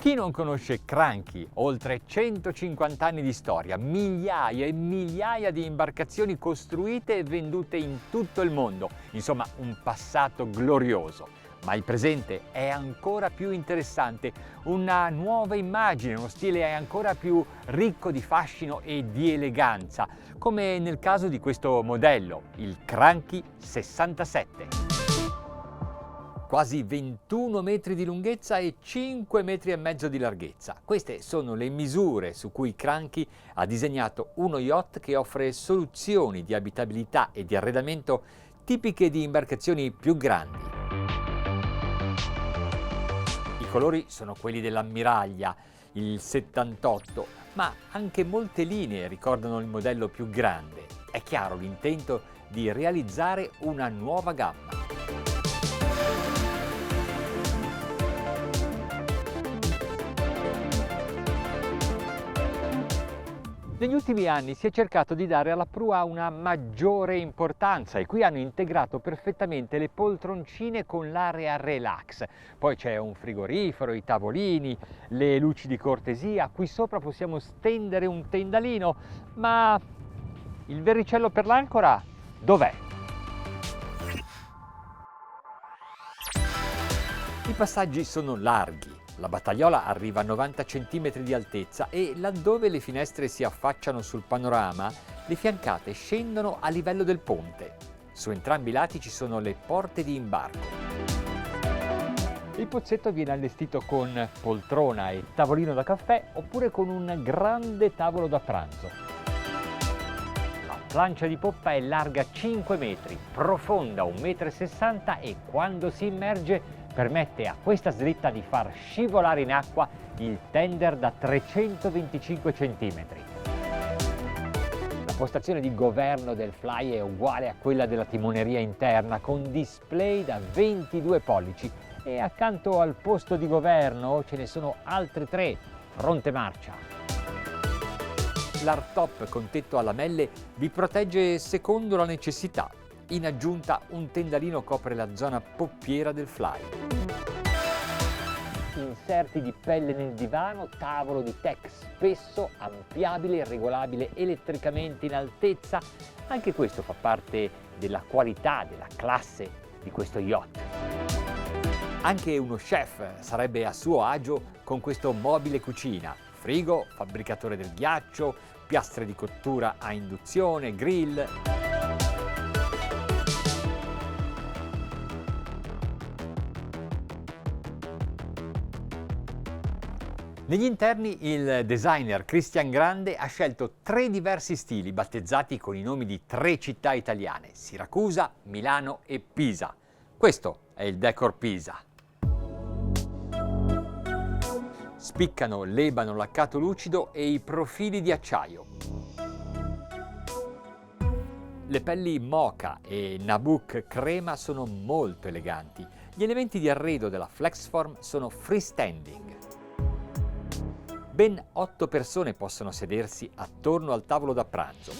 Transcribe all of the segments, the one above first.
Chi non conosce Cranchi? Oltre 150 anni di storia, migliaia e migliaia di imbarcazioni costruite e vendute in tutto il mondo. Insomma, un passato glorioso. Ma il presente è ancora più interessante, una nuova immagine, uno stile ancora più ricco di fascino e di eleganza, come nel caso di questo modello, il Cranchi 67. Quasi 21 metri di lunghezza e 5 metri e mezzo di larghezza. Queste sono le misure su cui Cranchi ha disegnato uno yacht che offre soluzioni di abitabilità e di arredamento tipiche di imbarcazioni più grandi. I colori sono quelli dell'ammiraglia, il 78, ma anche molte linee ricordano il modello più grande. È chiaro l'intento di realizzare una nuova gamma. Negli ultimi anni si è cercato di dare alla prua una maggiore importanza e qui hanno integrato perfettamente le poltroncine con l'area relax. Poi c'è un frigorifero, i tavolini, le luci di cortesia, qui sopra possiamo stendere un tendalino, ma il verricello per l'ancora dov'è? I passaggi sono larghi. La battagliola arriva a 90 cm di altezza e laddove le finestre si affacciano sul panorama, le fiancate scendono a livello del ponte. Su entrambi i lati ci sono le porte di imbarco. Il pozzetto viene allestito con poltrona e tavolino da caffè oppure con un grande tavolo da pranzo. La plancia di poppa è larga 5 metri, profonda 1,60 m e quando si immerge permette a questa slitta di far scivolare in acqua il tender da 325 cm. La postazione di governo del Fly è uguale a quella della timoneria interna con display da 22 pollici e accanto al posto di governo ce ne sono altri 3, fronte marcia. L'hardtop con tetto a lamelle vi protegge secondo la necessità. In aggiunta un tendalino copre la zona poppiera del Fly. Inserti di pelle nel divano, tavolo di teak spesso, ampliabile e regolabile elettricamente in altezza. Anche questo fa parte della qualità, della classe di questo yacht. Anche uno chef sarebbe a suo agio con questo mobile cucina. Frigo, fabbricatore del ghiaccio, piastre di cottura a induzione, grill. Negli interni il designer Christian Grande ha scelto 3 diversi stili battezzati con i nomi di 3 città italiane, Siracusa, Milano e Pisa. Questo è il decor Pisa. Spiccano l'ebano laccato lucido e i profili di acciaio. Le pelli mocha e Nabuk crema sono molto eleganti. Gli elementi di arredo della Flexform sono freestanding. Ben 8 persone possono sedersi attorno al tavolo da pranzo.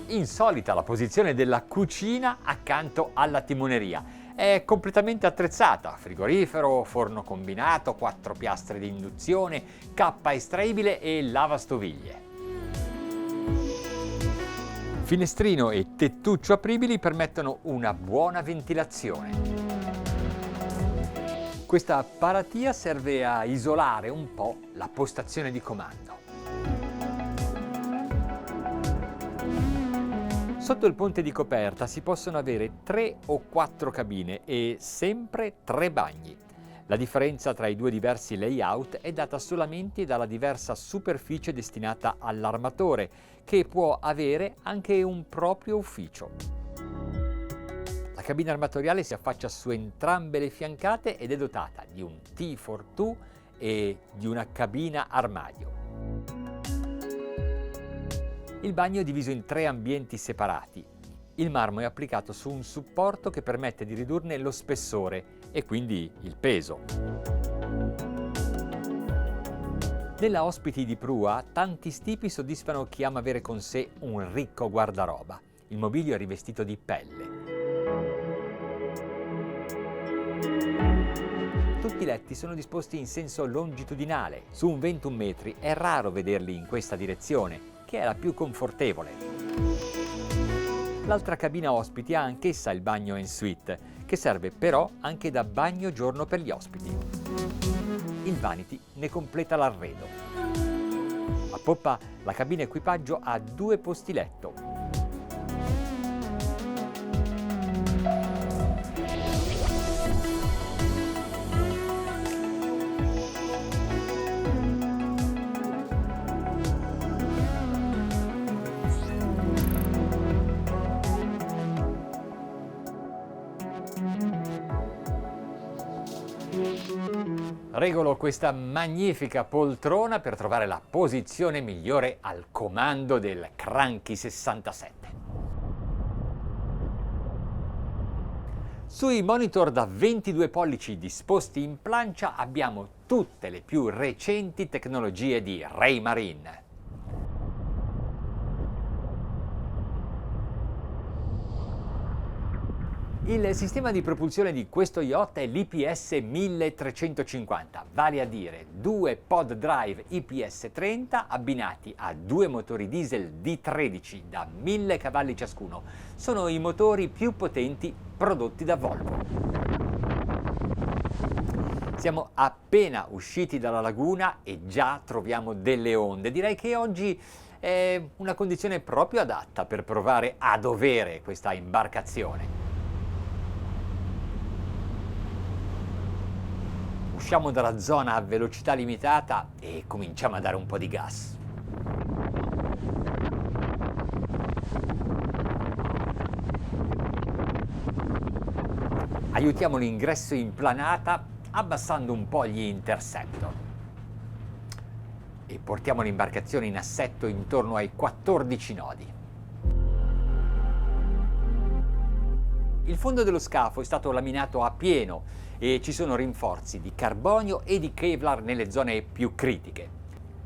Insolita la posizione della cucina accanto alla timoneria. È completamente attrezzata, frigorifero, forno combinato, 4 piastre di induzione, cappa estraibile e lavastoviglie. Finestrino e tettuccio apribili permettono una buona ventilazione. Questa paratia serve a isolare un po' la postazione di comando. Sotto il ponte di coperta si possono avere 3 o 4 cabine e sempre 3 bagni. La differenza tra i 2 diversi layout è data solamente dalla diversa superficie destinata all'armatore, che può avere anche un proprio ufficio. La cabina armatoriale si affaccia su entrambe le fiancate ed è dotata di un T42 e di una cabina armadio. Il bagno è diviso in 3 ambienti separati. Il marmo è applicato su un supporto che permette di ridurne lo spessore e quindi il peso. Nella ospiti di prua, tanti stipi soddisfano chi ama avere con sé un ricco guardaroba. Il mobilio è rivestito di pelle. Tutti i letti sono disposti in senso longitudinale. Su un 21 metri è raro vederli in questa direzione, che è la più confortevole. L'altra cabina ospiti ha anch'essa il bagno en suite, che serve però anche da bagno giorno per gli ospiti. Il vanity ne completa l'arredo. A poppa la cabina equipaggio ha 2 posti letto. Regolo questa magnifica poltrona per trovare la posizione migliore al comando del Cranky 67. Sui monitor da 22 pollici disposti in plancia abbiamo tutte le più recenti tecnologie di Raymarine. Il sistema di propulsione di questo yacht è l'IPS 1350, vale a dire 2 pod drive IPS 30 abbinati a 2 motori diesel D13 da 1000 cavalli ciascuno. Sono i motori più potenti prodotti da Volvo. Siamo appena usciti dalla laguna e già troviamo delle onde. Direi che oggi è una condizione proprio adatta per provare a dovere questa imbarcazione. Usciamo dalla zona a velocità limitata e cominciamo a dare un po' di gas. Aiutiamo l'ingresso in planata abbassando un po' gli interceptor e portiamo l'imbarcazione in assetto intorno ai 14 nodi. Il fondo dello scafo è stato laminato a pieno e ci sono rinforzi di carbonio e di Kevlar nelle zone più critiche.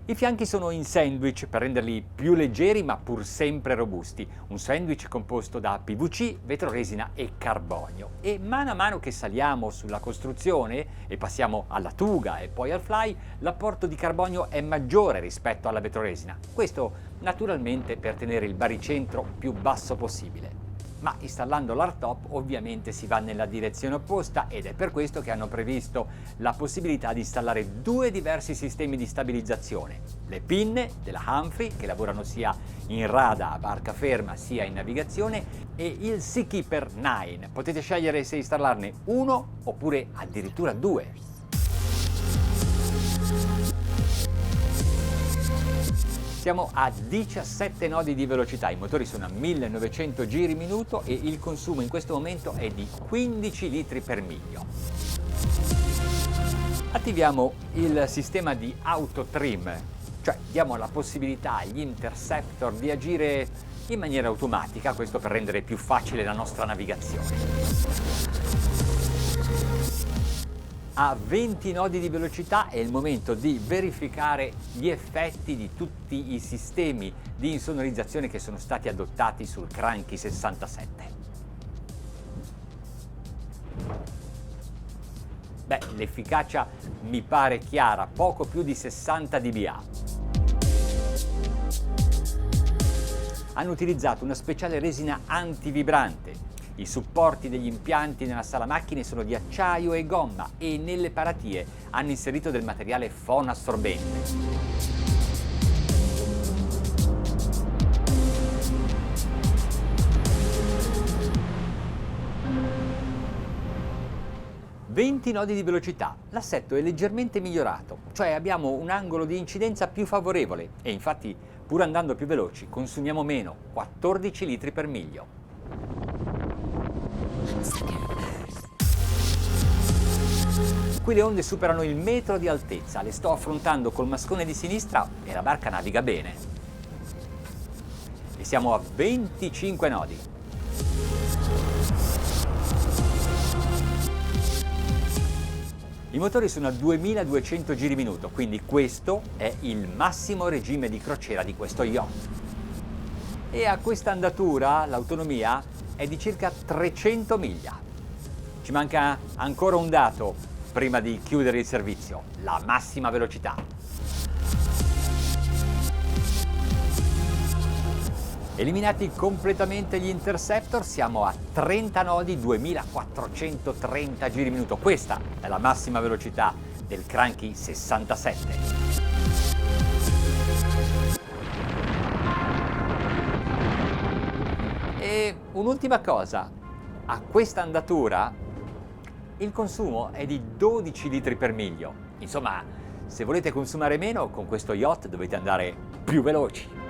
I fianchi sono in sandwich per renderli più leggeri ma pur sempre robusti, un sandwich composto da PVC, vetroresina e carbonio. E mano a mano che saliamo sulla costruzione e passiamo alla tuga e poi al fly, l'apporto di carbonio è maggiore rispetto alla vetroresina. Questo naturalmente per tenere il baricentro più basso possibile. Ma installando l'hardtop ovviamente si va nella direzione opposta ed è per questo che hanno previsto la possibilità di installare 2 diversi sistemi di stabilizzazione. Le pinne della Humphrey, che lavorano sia in rada a barca ferma sia in navigazione, e il Seakeeper 9. Potete scegliere se installarne uno oppure addirittura 2. Siamo a 17 nodi di velocità, i motori sono a 1900 giri minuto e il consumo in questo momento è di 15 litri per miglio. Attiviamo il sistema di auto trim, cioè diamo la possibilità agli interceptor di agire in maniera automatica, questo per rendere più facile la nostra navigazione. A 20 nodi di velocità è il momento di verificare gli effetti di tutti i sistemi di insonorizzazione che sono stati adottati sul Cranky 67. Beh, l'efficacia mi pare chiara, poco più di 60 dBA. Hanno utilizzato una speciale resina antivibrante. I supporti degli impianti nella sala macchine sono di acciaio e gomma e nelle paratie hanno inserito del materiale fonoassorbente. «20 nodi di velocità, l'assetto è leggermente migliorato, cioè abbiamo un angolo di incidenza più favorevole e infatti pur andando più veloci consumiamo meno, 14 litri per miglio. Qui le onde superano il metro di altezza, le sto affrontando col mascone di sinistra e la barca naviga bene. E siamo a 25 nodi. I motori sono a 2200 giri minuto, quindi questo è il massimo regime di crociera di questo yacht. E a questa andatura l'autonomia è di circa 300 miglia. Ci manca ancora un dato. prima di chiudere il servizio: la massima velocità. Eliminati completamente gli interceptor, siamo a 30 nodi, 2430 giri minuto. Questa è la massima velocità del Cranky 67. E un'ultima cosa, a questa andatura il consumo è di 12 litri per miglio. Insomma, se volete consumare meno, con questo yacht dovete andare più veloci.